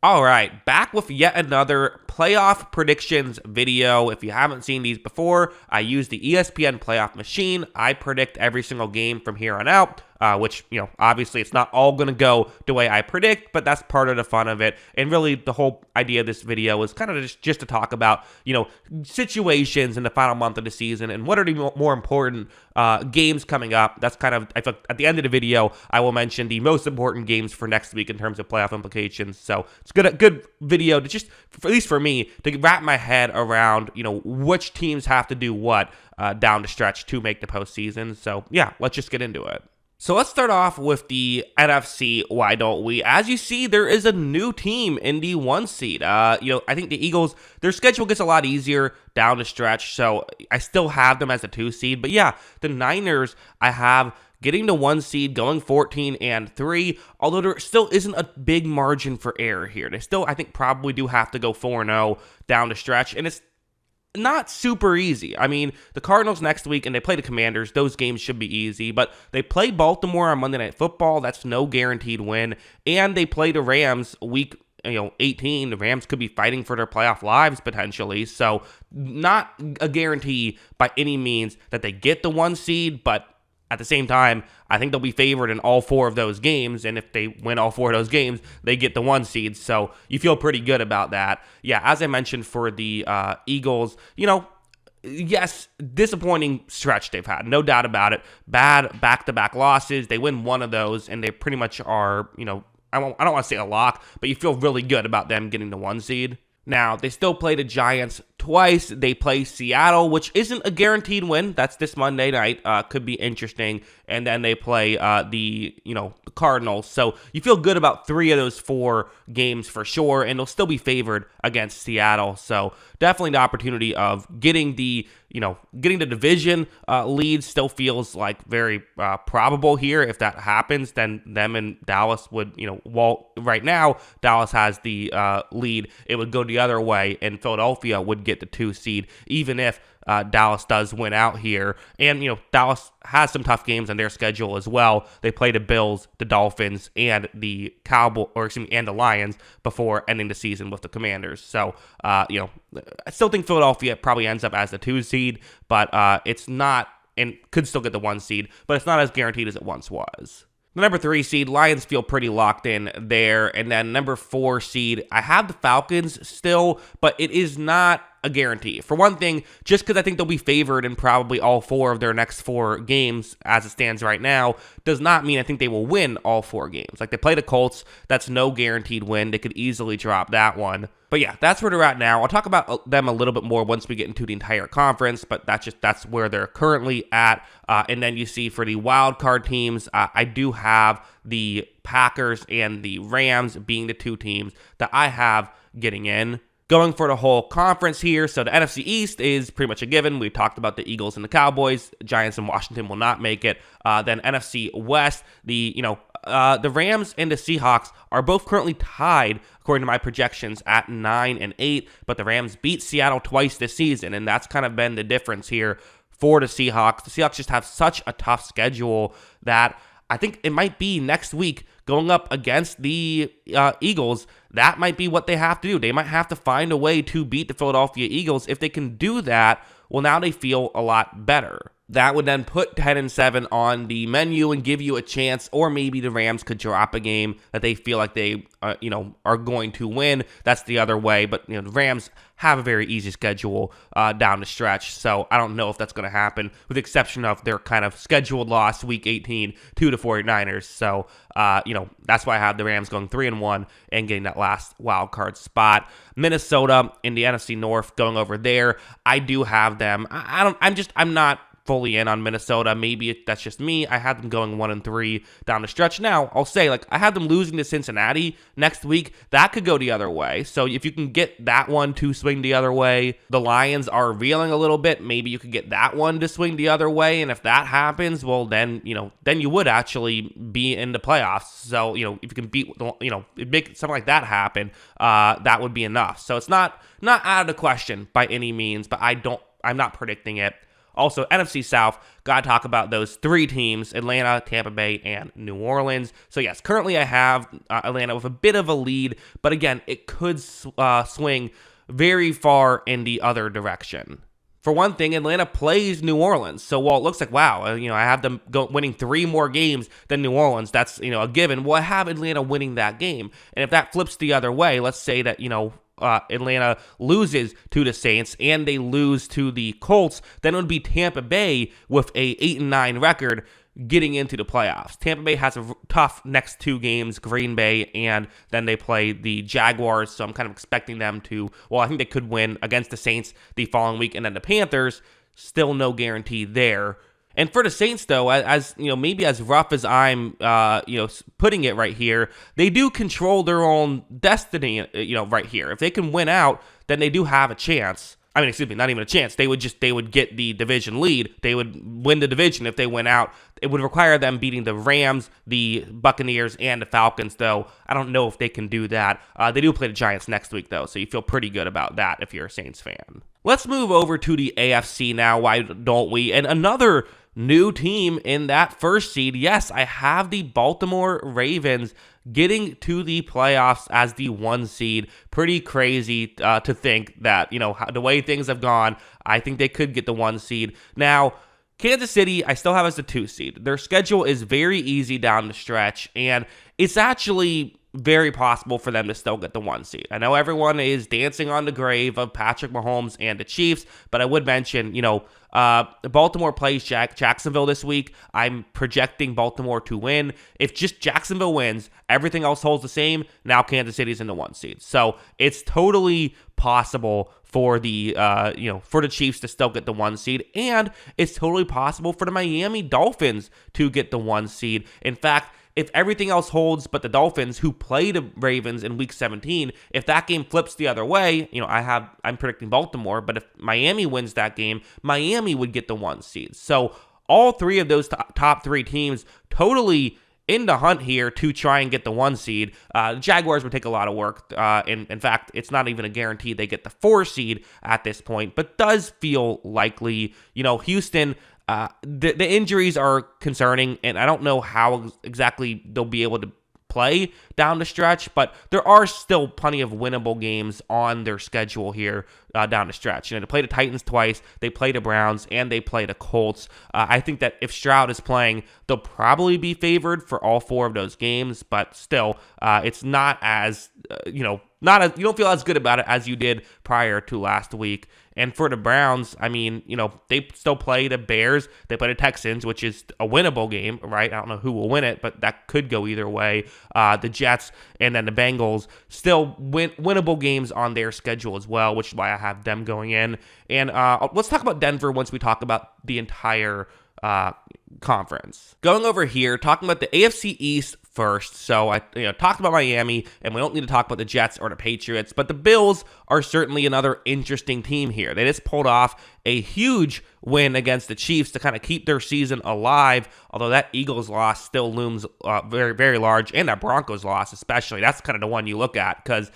All right, back with yet another playoff predictions video. If you haven't seen these before, I use the ESPN Playoff Machine. I predict every single game from here on out, which, obviously it's not all going to go the way I predict, but that's part of the fun of it. And really, the whole idea of this video is kind of just to talk about, situations in the final month of the season and what are the more important games coming up. That's kind of, I feel at the end of the video, I will mention the most important games for next week in terms of playoff implications. So it's good video to just, at least for me, to wrap my head around, which teams have to do what down the stretch to make the postseason. So yeah, let's just get into it. So let's start off with the NFC, why don't we? As you see, there is a new team in the 1 seed. I think the Eagles, their schedule gets a lot easier down the stretch, so I still have them as a 2 seed. But yeah, the Niners, I have getting the 1 seed, going 14-3, although there still isn't a big margin for error here. They still, I think, probably do have to go 4-0 down the stretch, and it's not super easy. I mean, the Cardinals next week, and they play the Commanders. Those games should be easy, but they play Baltimore on Monday Night Football. That's no guaranteed win, and they play the Rams week 18. The Rams could be fighting for their playoff lives potentially, so not a guarantee by any means that they get the 1 seed, but at the same time, I think they'll be favored in all 4 of those games, and if they win all 4 of those games, they get the 1 seed, so you feel pretty good about that. Yeah, as I mentioned for the Eagles, yes, disappointing stretch they've had, no doubt about it. Bad back-to-back losses. They win one of those, and they pretty much are, I don't want to say a lock, but you feel really good about them getting the 1 seed. Now, they still play the Giants twice. They play Seattle, which isn't a guaranteed win. That's this Monday night. Could be interesting. And then they play the Cardinals. So you feel good about 3 of those 4 games for sure, and they'll still be favored against Seattle. So definitely the opportunity of getting the division lead still feels like very probable here. If that happens, then them and Dallas would, right now, Dallas has the lead. It would go the other way, and Philadelphia would get the 2 seed, even if Dallas does win out here. And, Dallas has some tough games on their schedule as well. They play the Bills, the Dolphins, and the and the Lions before ending the season with the Commanders. So, I still think Philadelphia probably ends up as the 2 seed, but it's not, and could still get the 1 seed, but it's not as guaranteed as it once was. The number 3 seed, Lions feel pretty locked in there. And then number 4 seed, I have the Falcons still, but it is not a guarantee. For one thing, just because I think they'll be favored in probably all 4 of their next 4 games as it stands right now, does not mean I think they will win all 4 games. Like, they play the Colts, that's no guaranteed win. They could easily drop that one. But yeah, that's where they're at now. I'll talk about them a little bit more once we get into the entire conference, but that's where they're currently at. And then you see for the wild card teams, I do have the Packers and the Rams being the 2 teams that I have getting in. Going for the whole conference here, so the NFC East is pretty much a given. We talked about the Eagles and the Cowboys. Giants and Washington will not make it. Then NFC West, the Rams and the Seahawks are both currently tied, according to my projections, at 9-8. But the Rams beat Seattle twice this season, and that's kind of been the difference here for the Seahawks. The Seahawks just have such a tough schedule that I think it might be next week going up against the Eagles. That might be what they have to do. They might have to find a way to beat the Philadelphia Eagles. If they can do that, well, now they feel a lot better. That would then put 10-7 on the menu and give you a chance, or maybe the Rams could drop a game that they feel like they, are going to win. That's the other way. But, the Rams have a very easy schedule down the stretch, so I don't know if that's going to happen, with the exception of their kind of scheduled loss week 18 to the 49ers. So, that's why I have the Rams going 3-1 and getting that last wild card spot. Minnesota in the NFC North, going over there. I do have them. I'm not fully in on Minnesota. Maybe that's just me. I had them going 1-3 down the stretch. Now, I'll say, I had them losing to Cincinnati next week. That could go the other way. So if you can get that one to swing the other way, the Lions are reeling a little bit. Maybe you could get that one to swing the other way. And if that happens, well, then you would actually be in the playoffs. So, if you can make something like that happen, that would be enough. So it's not out of the question by any means, but I'm not predicting it. Also, NFC South, got to talk about those three teams, Atlanta, Tampa Bay, and New Orleans. So yes, currently I have Atlanta with a bit of a lead, but again, it could swing very far in the other direction. For one thing, Atlanta plays New Orleans. So while it looks like, wow, I have them winning 3 more games than New Orleans, that's, a given. Well, I have Atlanta winning that game. And if that flips the other way, let's say that, Atlanta loses to the Saints and they lose to the Colts, then it would be Tampa Bay with a 8-9 record getting into the playoffs. Tampa Bay has a tough next 2 games, Green Bay, and then they play the Jaguars, so I'm kind of expecting them to, I think they could win against the Saints the following week, and then the Panthers, still no guarantee there. And for the Saints, though, as maybe as rough as I'm, putting it right here, they do control their own destiny, right here. If they can win out, then they do have a chance. I mean, excuse me, not even a chance. They would get the division lead. They would win the division if they went out. It would require them beating the Rams, the Buccaneers, and the Falcons, though. I don't know if they can do that. They do play the Giants next week, though, so you feel pretty good about that if you're a Saints fan. Let's move over to the AFC now, why don't we? And another new team in that first seed. Yes, I have the Baltimore Ravens getting to the playoffs as the 1 seed. Pretty crazy to think that, the way things have gone, I think they could get the 1 seed. Now, Kansas City, I still have as the 2 seed. Their schedule is very easy down the stretch, and it's actually very possible for them to still get the 1 seed. I know everyone is dancing on the grave of Patrick Mahomes and the Chiefs, but I would mention, Baltimore plays Jacksonville this week. I'm projecting Baltimore to win. If just Jacksonville wins, everything else holds the same. Now Kansas City's in the 1 seed. So it's totally possible for the Chiefs to still get the 1 seed, and it's totally possible for the Miami Dolphins to get the 1 seed. In fact, if everything else holds but the Dolphins, who play the Ravens in Week 17, if that game flips the other way, I'm predicting Baltimore, but if Miami wins that game, Miami would get the 1 seed. So all 3 of those top 3 teams totally in the hunt here to try and get the 1 seed. The Jaguars would take a lot of work. In fact, it's not even a guarantee they get the 4 seed at this point, but does feel likely. Houston, the injuries are concerning, and I don't know how exactly they'll be able to play down the stretch, but there are still plenty of winnable games on their schedule here down the stretch. They play the Titans twice, they play the Browns, and they play the Colts. I think that if Stroud is playing, they'll probably be favored for all 4 of those games, but still, it's not as, you don't feel as good about it as you did prior to last week. And for the Browns, they still play the Bears. They play the Texans, which is a winnable game, right? I don't know who will win it, but that could go either way. The Jets and then the Bengals, still winnable games on their schedule as well, which is why I have them going in. And let's talk about Denver once we talk about the entire conference. Going over here, talking about the AFC East first. So I talked about Miami, and we don't need to talk about the Jets or the Patriots, but the Bills are certainly another interesting team here. They just pulled off a huge win against the Chiefs to kind of keep their season alive, although that Eagles loss still looms very, very large, and that Broncos loss especially. That's kind of the one you look at because,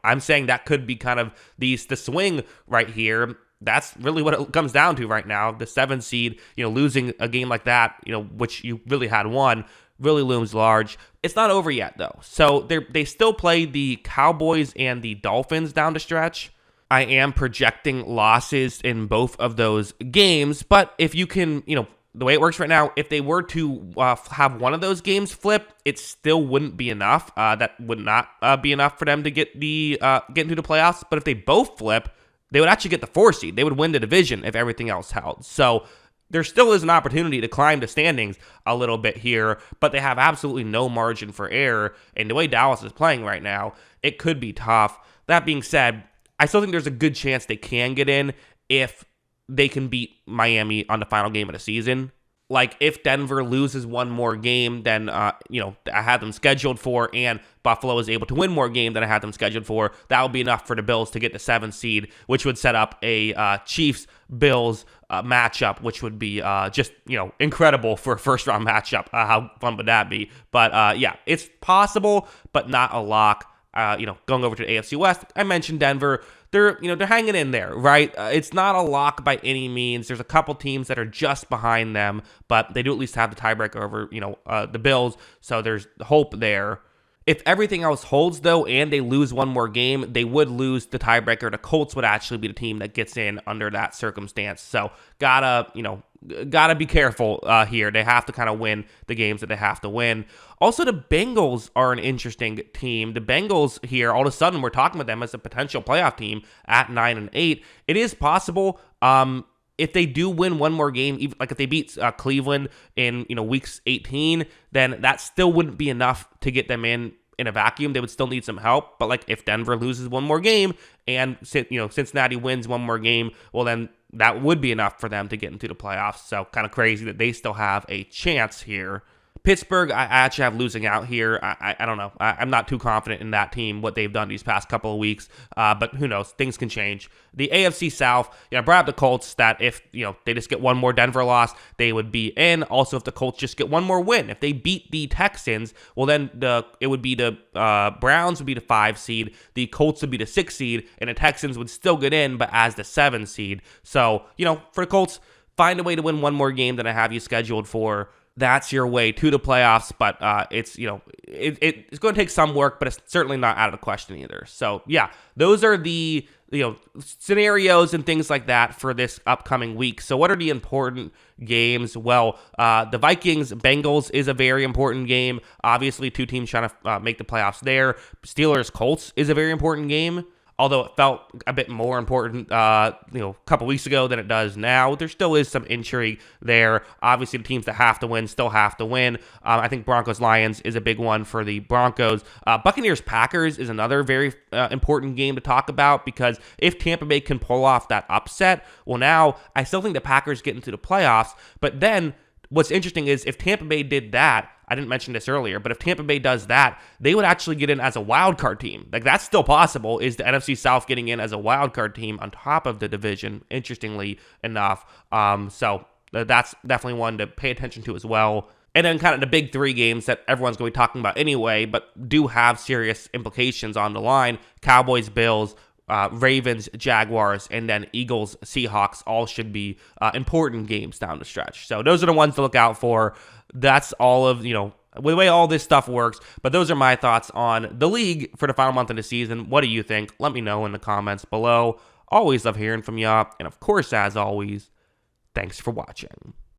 I'm saying that could be kind of the swing right here. That's really what it comes down to right now. The 7 seed, losing a game like that, which you really had won, really looms large. It's not over yet, though. So they still play the Cowboys and the Dolphins down the stretch. I am projecting losses in both of those games, but if you can, the way it works right now, if they were to have one of those games flip, it still wouldn't be enough. That would not be enough for them to get into the playoffs. But if they both flip, they would actually get the 4 seed. They would win the division if everything else held. So there still is an opportunity to climb the standings a little bit here, but they have absolutely no margin for error. And the way Dallas is playing right now, it could be tough. That being said, I still think there's a good chance they can get in if they can beat Miami on the final game of the season. Like, if Denver loses one more game than, I had them scheduled for, and Buffalo is able to win more game than I had them scheduled for, that would be enough for the Bills to get the 7th seed, which would set up a Chiefs-Bills matchup, which would be just, incredible for a first-round matchup. How fun would that be? But, yeah, it's possible, but not a lock. going over to the AFC West, I mentioned Denver. They're hanging in there, right? It's not a lock by any means. There's a couple teams that are just behind them, but they do at least have the tiebreaker over, the Bills. So there's hope there. If everything else holds, though, and they lose one more game, they would lose the tiebreaker. The Colts would actually be the team that gets in under that circumstance. So gotta be careful here. They have to kind of win the games that they have to win. Also, the Bengals are an interesting team. The Bengals here, all of a sudden, we're talking about them as a potential playoff team at 9-8. It is possible. If they do win one more game, even like if they beat Cleveland in weeks 18, then that still wouldn't be enough to get them in a vacuum. They would still need some help. But like if Denver loses one more game and Cincinnati wins one more game, well then that would be enough for them to get into the playoffs. So kind of crazy that they still have a chance here. Pittsburgh, I actually have losing out here. I don't know. I'm not too confident in that team, what they've done these past couple of weeks. But who knows? Things can change. The AFC South, I brought up the Colts that if they just get one more Denver loss, they would be in. Also, if the Colts just get one more win, if they beat the Texans, well then it would be the Browns would be the 5 seed, the Colts would be the 6 seed, and the Texans would still get in, but as the 7 seed. So for the Colts, find a way to win one more game that I have you scheduled for. That's your way to the playoffs, but it's it's going to take some work, but it's certainly not out of the question either. So yeah, those are the scenarios and things like that for this upcoming week. So what are the important games? Well, the Vikings-Bengals is a very important game. Obviously, two teams trying to make the playoffs there. Steelers-Colts is a very important game. Although it felt a bit more important, a couple weeks ago than it does now, there still is some intrigue there. Obviously, the teams that have to win still have to win. I think Broncos-Lions is a big one for the Broncos. Buccaneers-Packers is another very important game to talk about because if Tampa Bay can pull off that upset, well, now I still think the Packers get into the playoffs. But then what's interesting is if Tampa Bay did that, I didn't mention this earlier, but if Tampa Bay does that, they would actually get in as a wild card team. Like that's still possible, is the NFC South getting in as a wild card team on top of the division, interestingly enough. So that's definitely one to pay attention to as well. And then kind of the big 3 games that everyone's going to be talking about anyway, but do have serious implications on the line. Cowboys, Bills, Ravens, Jaguars, and then Eagles, Seahawks all should be important games down the stretch. So those are the ones to look out for. That's all of, the way all this stuff works. But those are my thoughts on the league for the final month of the season. What do you think? Let me know in the comments below. Always love hearing from y'all. And of course, as always, thanks for watching.